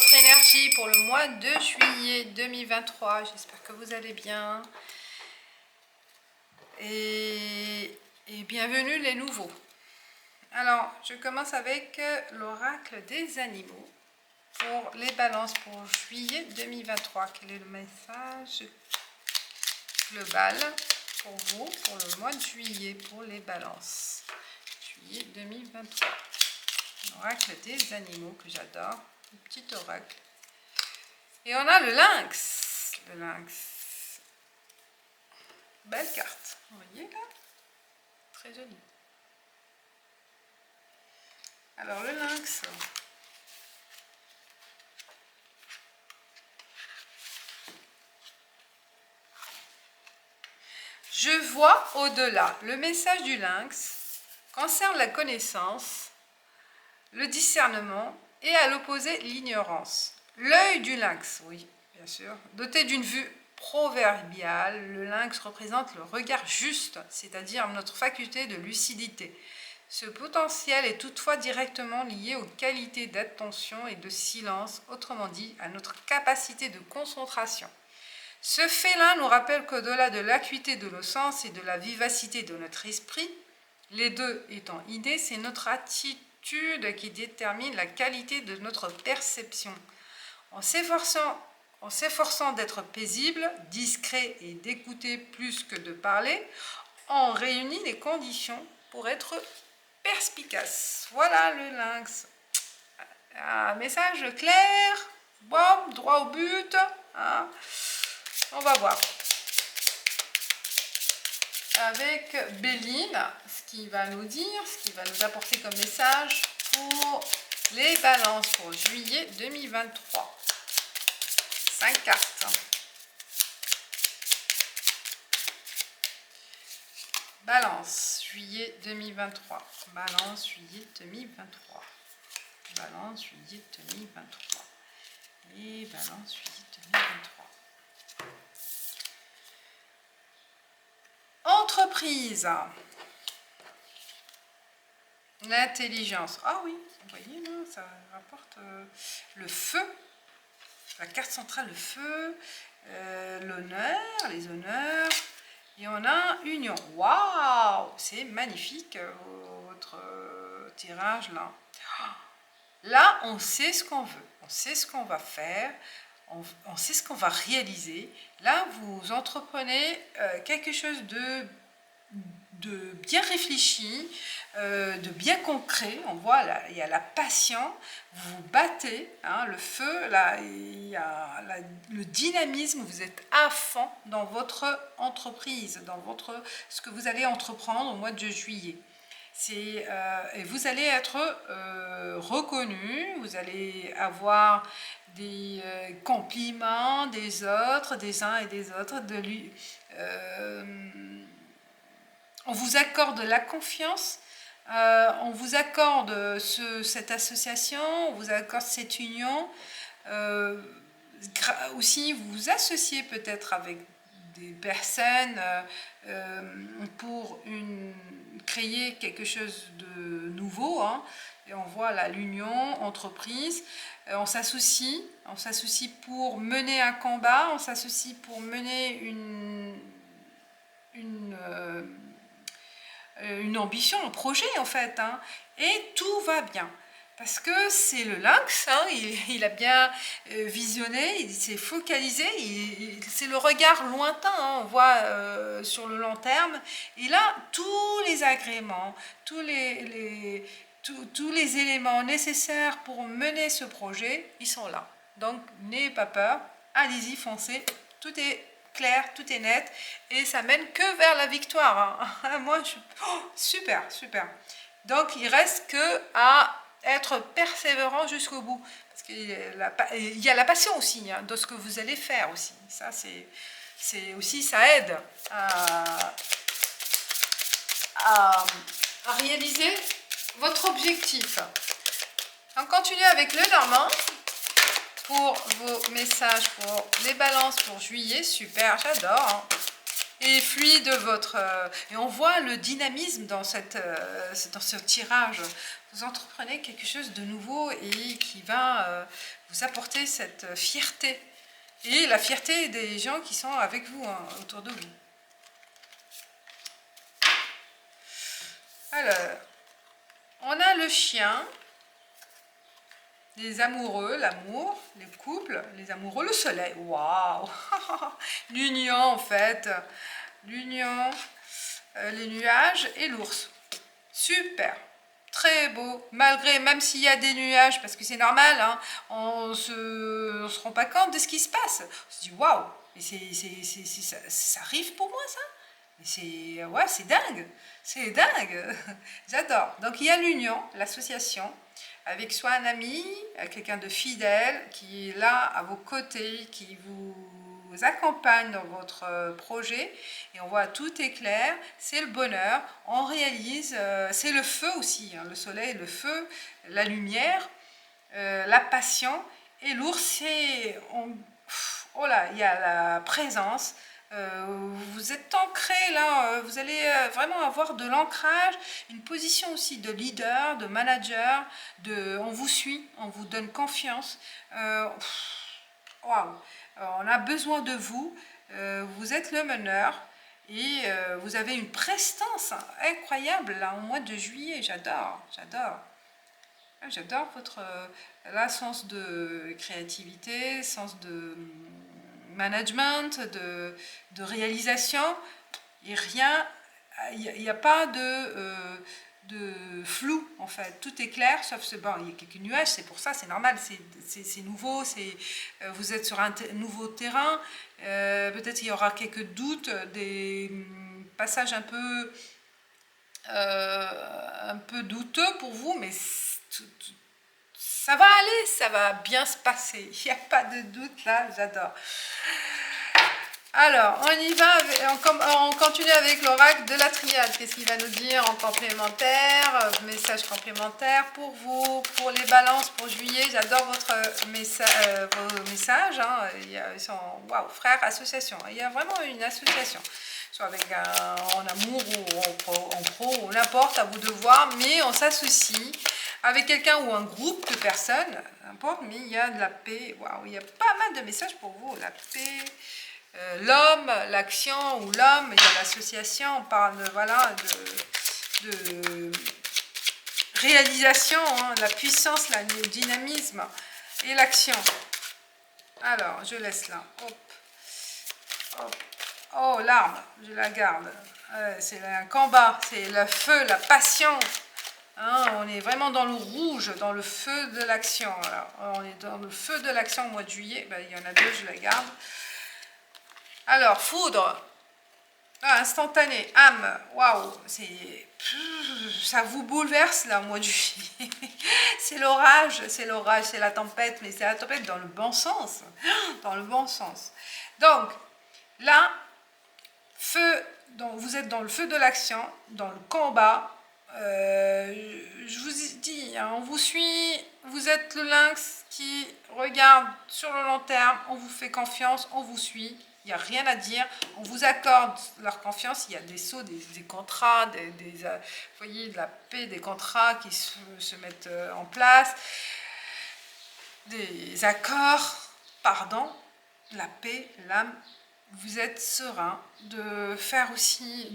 votre énergie pour le mois de juillet 2023. J'espère que vous allez bien. Et bienvenue les nouveaux. Alors, je commence avec l'oracle des animaux pour les balances pour juillet 2023. Quel est le message global pour vous pour le mois de juillet pour les balances? Juillet 2023. L'oracle des animaux que j'adore. Un petit oracle. Et on a le lynx. Le lynx. Belle carte. Vous voyez là? Très jolie. Alors le lynx. Je vois au-delà. Le message du lynx concerne la connaissance, le discernement et à l'opposé l'ignorance. L'œil du lynx, oui, bien sûr, doté d'une vue proverbiale, le lynx représente le regard juste, c'est-à-dire notre faculté de lucidité. Ce potentiel est toutefois directement lié aux qualités d'attention et de silence, autrement dit à notre capacité de concentration. Ce fait-là nous rappelle qu'au-delà de l'acuité de nos sens et de la vivacité de notre esprit, les deux étant innés, c'est notre attitude qui détermine la qualité de notre perception. En s'efforçant d'être paisible, discret et d'écouter plus que de parler, on réunit les conditions pour être perspicace. Voilà le lynx. Un message clair, bon, droit au but. Hein. On va voir. Avec Béline, ce qui va nous dire, ce qui va nous apporter comme message pour les balances pour juillet 2023. 5 cartes. Balance, juillet 2023. Balance, juillet 2023. Balance, juillet 2023. Et balance, juillet 2023. Entreprise. L'intelligence. Ah oui, vous voyez là, ça rapporte le feu. La carte centrale, le feu. L'honneur, les honneurs. Et on a union. Waouh, c'est magnifique votre tirage là. Là, on sait ce qu'on veut, on sait ce qu'on va faire, on sait ce qu'on va réaliser. Là, vous entreprenez quelque chose de bien réfléchi, de bien concret. On voit là, il y a la passion, vous vous battez, hein, le feu, là, il y a le dynamisme, vous êtes à fond dans votre entreprise, dans ce que vous allez entreprendre au mois de juillet. Et vous allez être reconnu, vous allez avoir des compliments des autres, des uns et des autres, on vous accorde la confiance, on vous accorde cette association, on vous accorde cette union. Aussi, vous vous associez peut-être avec des personnes pour créer quelque chose de nouveau. Hein. Et on voit là l'union, entreprise. On s'associe pour mener un combat, on s'associe pour mener une ambition, un projet en fait, hein, et tout va bien. Parce que c'est le lynx, hein, il a bien visionné, il s'est focalisé, c'est le regard lointain, hein, on voit sur le long terme. Et là, tous les agréments, tous les éléments nécessaires pour mener ce projet, ils sont là. Donc, n'ayez pas peur, allez-y, foncez, tout est clair, tout est net et ça mène que vers la victoire. Hein. Moi, super. Donc, il reste que à être persévérant jusqu'au bout. Parce qu'il y a la passion aussi, hein, de ce que vous allez faire aussi. Ça, c'est aussi, ça aide à réaliser votre objectif. On continue avec le Normand. Pour vos messages pour les balances pour juillet, super, j'adore. Hein. Et fluide et on voit le dynamisme dans ce tirage. Vous entreprenez quelque chose de nouveau et qui va vous apporter cette fierté. Et la fierté des gens qui sont avec vous, hein, autour de vous. Alors, on a le chien, les amoureux, l'amour, les couples, les amoureux, le soleil. Waouh! L'union en fait. L'union, les nuages et l'ours. Super! Très beau, malgré, même s'il y a des nuages, parce que c'est normal, hein, on se rend pas compte de ce qui se passe. On se dit, waouh, mais ça arrive pour moi ça? Mais c'est dingue, c'est dingue, j'adore. Donc il y a l'union, l'association, avec soit un ami, quelqu'un de fidèle, qui est là à vos côtés, qui vous accompagne dans votre projet, et on voit tout est clair, c'est le bonheur, on réalise, c'est le feu aussi, hein, le soleil, le feu, la lumière, la passion, et l'ours, c'est, oh là, il y a la présence, vous êtes ancré là, vous allez vraiment avoir de l'ancrage, une position aussi de leader, de manager, on vous suit, on vous donne confiance. Waouh, on a besoin de vous, vous êtes le meneur et vous avez une prestance incroyable là au mois de juillet, j'adore, j'adore. J'adore votre sens de créativité, sens de management, de réalisation, et rien, il n'y a pas de flou en fait, tout est clair, sauf bon, il y a quelques nuages, c'est pour ça, c'est normal, c'est nouveau, vous êtes sur un nouveau terrain, peut-être il y aura quelques doutes, des passages un peu douteux pour vous, mais ça va aller, ça va bien se passer, il n'y a pas de doute là, j'adore. Alors, on y va, on continue avec l'oracle de la triade. Qu'est-ce qu'il va nous dire en complémentaire, message complémentaire pour vous, pour les balances, pour juillet. J'adore vos messages. Hein. Ils sont, waouh, frères, association. Il y a vraiment une association. Soit en amour ou en pro, ou n'importe, à vous de voir, mais on s'associe avec quelqu'un ou un groupe de personnes, n'importe, mais il y a de la paix. Waouh, il y a pas mal de messages pour vous, la paix. L'homme, l'action ou l'homme, il y a l'association, on parle de réalisation, hein, la puissance, le dynamisme et l'action. Alors, je laisse là. Hop. Hop. Oh, l'arme, je la garde. C'est un combat, c'est le feu, la passion. Hein, on est vraiment dans le rouge, dans le feu de l'action. On est dans le feu de l'action au mois de juillet. Ben, il y en a deux, je la garde. Alors, foudre, instantané, âme, waouh, ça vous bouleverse là au mois de juillet. C'est l'orage, c'est la tempête, mais c'est la tempête dans le bon sens, dans le bon sens. Donc, là, vous êtes dans le feu de l'action, dans le combat. Je vous ai dit, hein, on vous suit, vous êtes le lynx qui regarde sur le long terme, on vous fait confiance, on vous suit. Il n'y a rien à dire, on vous accorde leur confiance, il y a des sauts, des contrats, vous voyez, de la paix, des contrats qui se mettent en place, des accords, pardon, la paix, l'âme, vous êtes serein, de faire aussi,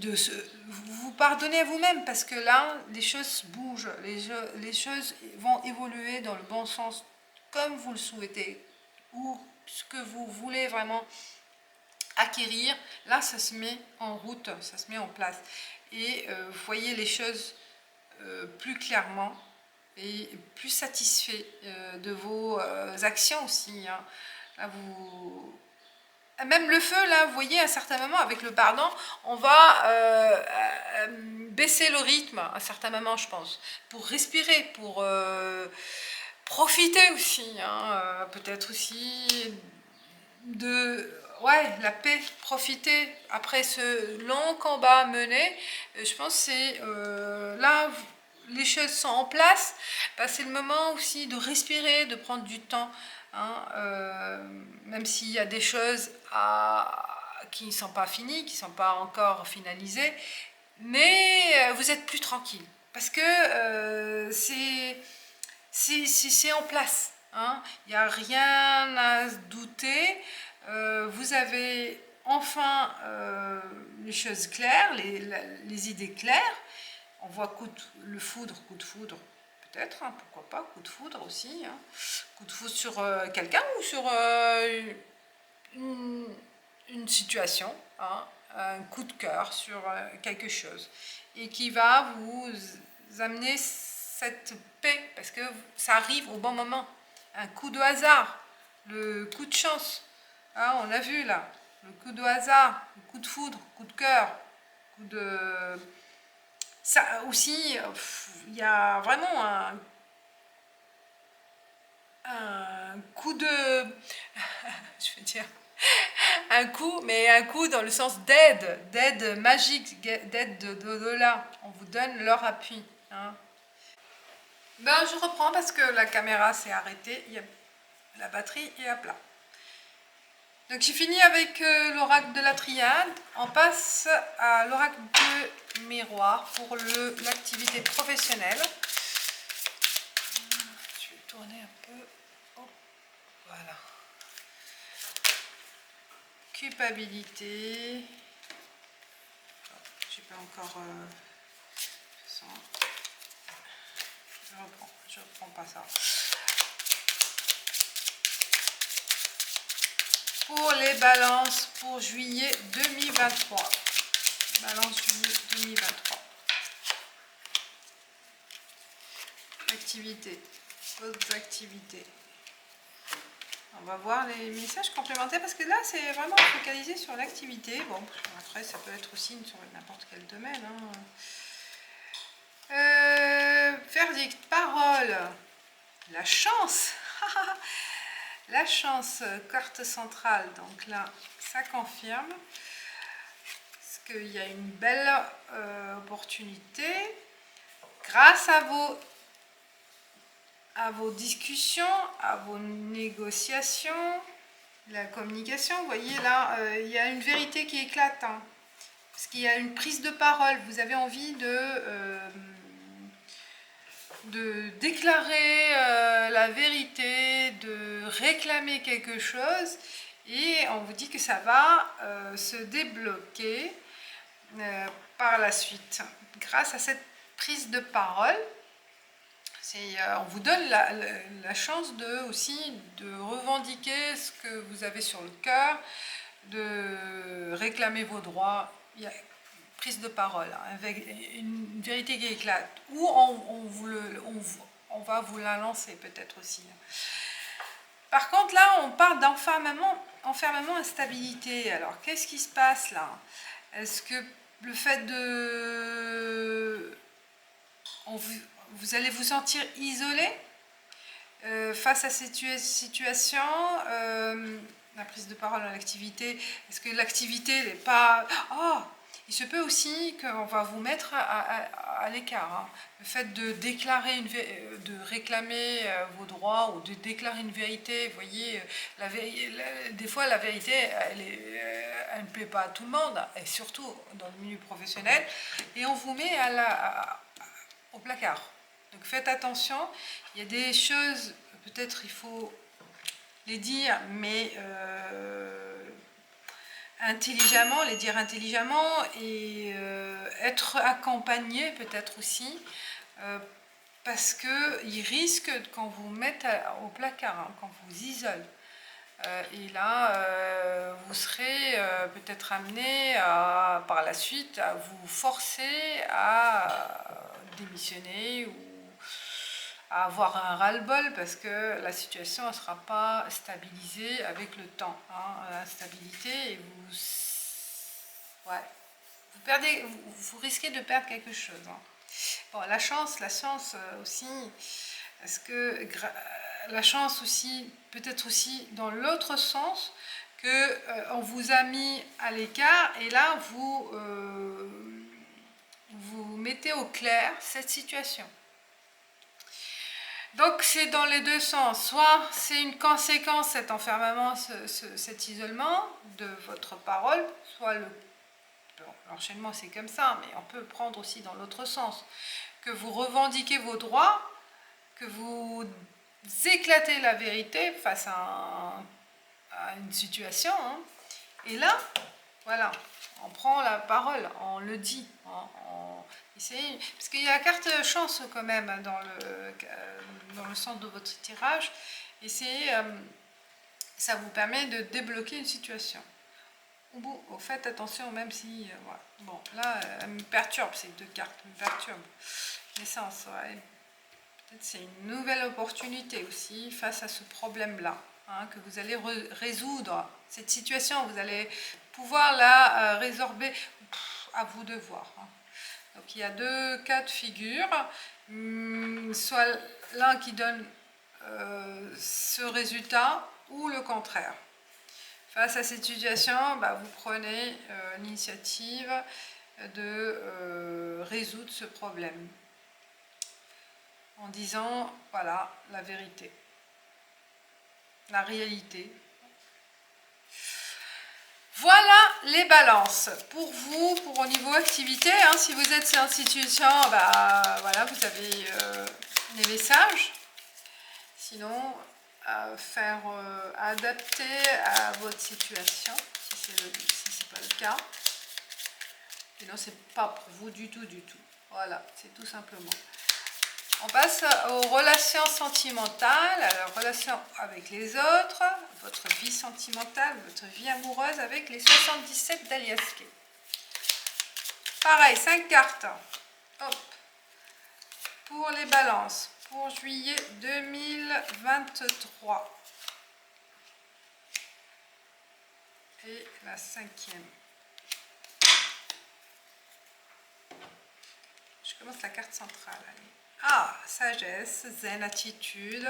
vous pardonner à vous-même, parce que là, les choses bougent, les choses vont évoluer dans le bon sens, comme vous le souhaitez, ou ce que vous voulez vraiment acquérir, là ça se met en route, ça se met en place et vous voyez les choses plus clairement et plus satisfait de vos actions aussi, hein. Là, même le feu, là, vous voyez, à un certain moment, avec le pardon, on va baisser le rythme à un certain moment, je pense, pour respirer, pour profiter aussi, hein, peut-être aussi la paix, profiter après ce long combat mené. Je pense que c'est là, les choses sont en place, c'est le moment aussi de respirer, de prendre du temps, hein, même s'il y a des choses qui ne sont pas finies, qui ne sont pas encore finalisées, mais vous êtes plus tranquille, parce que c'est en place. hein. Il n'y a rien à se douter. Vous avez enfin les choses claires, les idées claires. On voit le foudre, coup de foudre, peut-être, hein, pourquoi pas, coup de foudre aussi. Hein. Coup de foudre sur quelqu'un ou sur une situation, hein, un coup de cœur sur quelque chose. Et qui va vous amener cette paix, parce que ça arrive au bon moment. Un coup de hasard, le coup de chance. Hein, on l'a vu là, le coup de hasard, le coup de foudre, coup de cœur, coup de... Ça aussi, il y a vraiment un coup de... je veux dire... Un coup, mais un coup dans le sens d'aide magique, d'aide de là. On vous donne leur appui. Hein. Ben, je reprends parce que la caméra s'est arrêtée, la batterie est à plat. Donc j'ai fini avec l'oracle de la triade. On passe à l'oracle de miroir pour l'activité professionnelle. Je vais tourner un peu. Oh, voilà. Culpabilité. Je peux encore... je reprends pas ça. Pour les balances pour juillet 2023. Balance juillet 2023. Activité. Autres activités. On va voir les messages complémentaires parce que là c'est vraiment focalisé sur l'activité. Bon, après ça peut être aussi sur n'importe quel domaine. Hein. Verdict, parole. La chance. La chance, carte centrale. Donc là, ça confirme. Parce qu'il y a une belle opportunité. Grâce à vos discussions, à vos négociations, la communication, vous voyez là, il y a une vérité qui éclate. Hein, parce qu'il y a une prise de parole. Vous avez envie de déclarer la vérité, de réclamer quelque chose. Et on vous dit que ça va se débloquer par la suite. Grâce à cette prise de parole, on vous donne la chance aussi de revendiquer ce que vous avez sur le cœur, de réclamer vos droits. Il y a prise de parole, hein, avec une vérité qui éclate. Ou on va vous la lancer peut-être aussi. Par contre, là, on parle d'enfermement, instabilité. Alors, qu'est-ce qui se passe là? Est-ce que le fait de... vous allez vous sentir isolé face à cette situation la prise de parole dans l'activité, est-ce que l'activité n'est pas... Oh, il se peut aussi qu'on va vous mettre à l'écart. Hein. Le fait de déclarer, de réclamer vos droits ou de déclarer une vérité, vous voyez, des fois la vérité, elle ne plaît pas à tout le monde, et surtout dans le milieu professionnel, et on vous met au placard. Donc faites attention, il y a des choses, peut-être il faut les dire, mais intelligemment, les dire intelligemment et être accompagné peut-être aussi, parce qu'il risque qu'on vous mette au placard, hein, qu'on vous isole. Et là, vous serez peut-être amené par la suite à vous forcer à démissionner ou à avoir un ras-le-bol parce que la situation ne sera pas stabilisée avec le temps. Hein, l'instabilité, et vous risquez de perdre quelque chose. Hein. Bon, la chance aussi, est-ce que la chance aussi, peut-être aussi dans l'autre sens, que on vous a mis à l'écart et là vous mettez au clair cette situation. Donc c'est dans les deux sens, soit c'est une conséquence cet enfermement, cet isolement de votre parole, soit l'enchaînement c'est comme ça, mais on peut prendre aussi dans l'autre sens, que vous revendiquez vos droits, que vous éclater la vérité face à une situation. Hein. Et là, voilà, on prend la parole, on le dit, parce qu'il y a la carte chance quand même dans le centre de votre tirage. Essayez, ça vous permet de débloquer une situation. Faites attention, même si, voilà. Bon, là, elle me perturbe, ces deux cartes me perturbent. Naissance, ouais. Peut-être c'est une nouvelle opportunité aussi face à ce problème-là, hein, que vous allez résoudre. Cette situation, vous allez pouvoir la résorber, à vous de voir. Hein. Donc il y a deux cas de figure, soit l'un qui donne ce résultat ou le contraire. Face à cette situation, vous prenez l'initiative de résoudre ce problème en disant, voilà, la vérité, la réalité. Voilà les balances. Pour vous, au niveau activité, hein, si vous êtes en situation, voilà, vous avez les messages. Sinon, faire adapter à votre situation, si c'est pas le cas. Sinon, c'est pas pour vous du tout. Voilà, c'est tout simplement. On passe aux relations sentimentales, à la relation avec les autres, votre vie sentimentale, votre vie amoureuse avec les 77 d'Aliaské. Pareil, 5 cartes. Hop. Pour les balances, pour juillet 2023. Et la 5e. Je commence la carte centrale. Allez. Ah, sagesse, zen, attitude,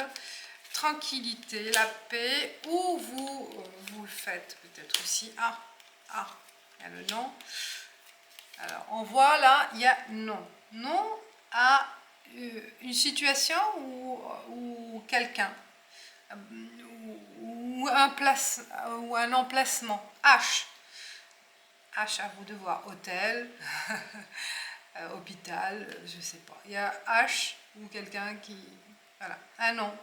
tranquillité, la paix, ou vous le faites peut-être aussi. Ah, il y a le non. Alors, on voit là, il y a non. Non à une situation ou quelqu'un, ou un emplacement. H à vous de voir. Hôtel. Hôpital, je sais pas. Il y a H ou quelqu'un qui... Voilà, un nom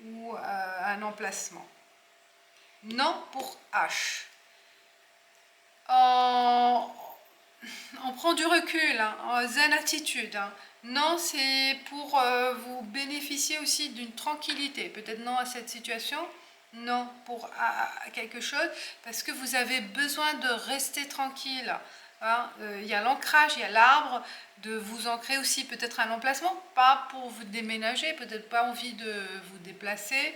ou un emplacement. Non pour H. On prend du recul, hein, en zen attitude. Hein. Non, c'est pour vous bénéficier aussi d'une tranquillité. Peut-être non à cette situation, non pour quelque chose, parce que vous avez besoin de rester tranquille. Hein, il y a l'ancrage, il y a l'arbre, de vous ancrer aussi peut-être un emplacement, pas pour vous déménager, peut-être pas envie de vous déplacer,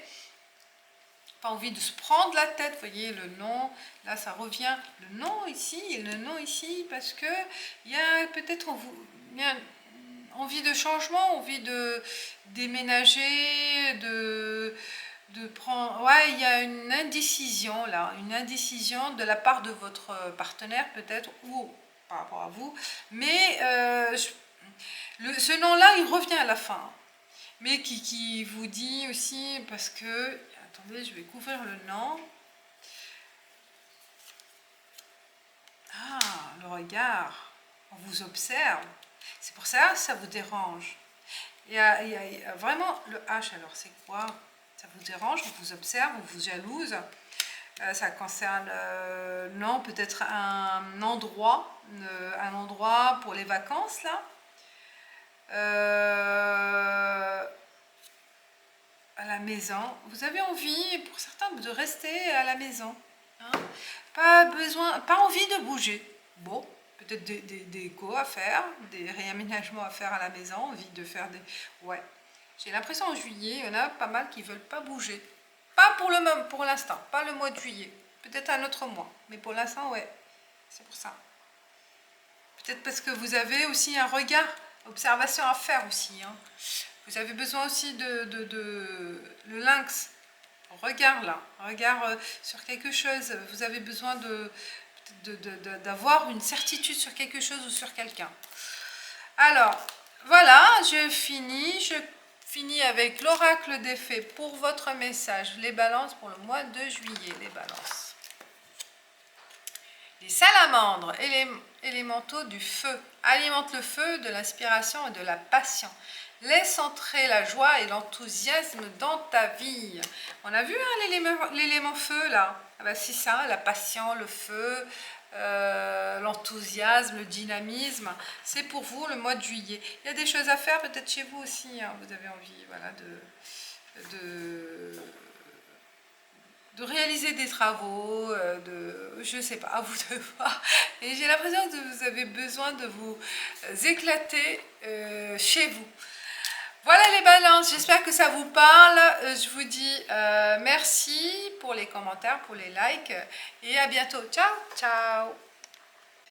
pas envie de se prendre la tête, vous voyez le non, là ça revient, le non ici, parce que il y a peut-être envie de changement, envie de déménager, de prendre... Ouais, il y a une indécision là, une indécision de la part de votre partenaire peut-être, ou par rapport à vous, mais ce nom-là, il revient à la fin, mais qui vous dit aussi, parce que... Attendez, je vais couvrir le nom. Ah, le regard, on vous observe, c'est pour ça que ça vous dérange. Il y a vraiment le H, alors c'est quoi? Ça vous dérange, on vous observe, on vous jalouse. Ça concerne, non, peut-être un endroit pour les vacances, là. À la maison. Vous avez envie, pour certains, de rester à la maison. Hein? Pas envie de bouger. Bon, peut-être des décos à faire, des réaménagements à faire à la maison, envie de faire des... Ouais. J'ai l'impression en juillet, il y en a pas mal qui ne veulent pas bouger. Pas pour l'instant, pas le mois de juillet. Peut-être un autre mois. Mais pour l'instant, ouais. C'est pour ça. Peut-être parce que vous avez aussi un regard, observation à faire aussi. Hein. Vous avez besoin aussi le lynx. Regard là. Regard sur quelque chose. Vous avez besoin d'avoir une certitude sur quelque chose ou sur quelqu'un. Alors, voilà, je finis avec l'oracle des fées pour votre message. Les balances pour le mois de juillet, les balances. Les salamandres, élémentaux du feu, alimentent le feu de l'inspiration et de la passion. Laisse entrer la joie et l'enthousiasme dans ta vie. On a vu hein, l'élément feu là. Ah bah, c'est ça, la passion, le feu, l'enthousiasme, le dynamisme. C'est pour vous le mois de juillet. Il y a des choses à faire peut-être chez vous aussi. Hein, vous avez envie voilà, de réaliser des travaux, je sais pas, à vous de voir. Et j'ai l'impression que vous avez besoin de vous éclater chez vous. Voilà les balances, j'espère que ça vous parle. Je vous dis merci pour les commentaires, pour les likes et à bientôt. Ciao, ciao.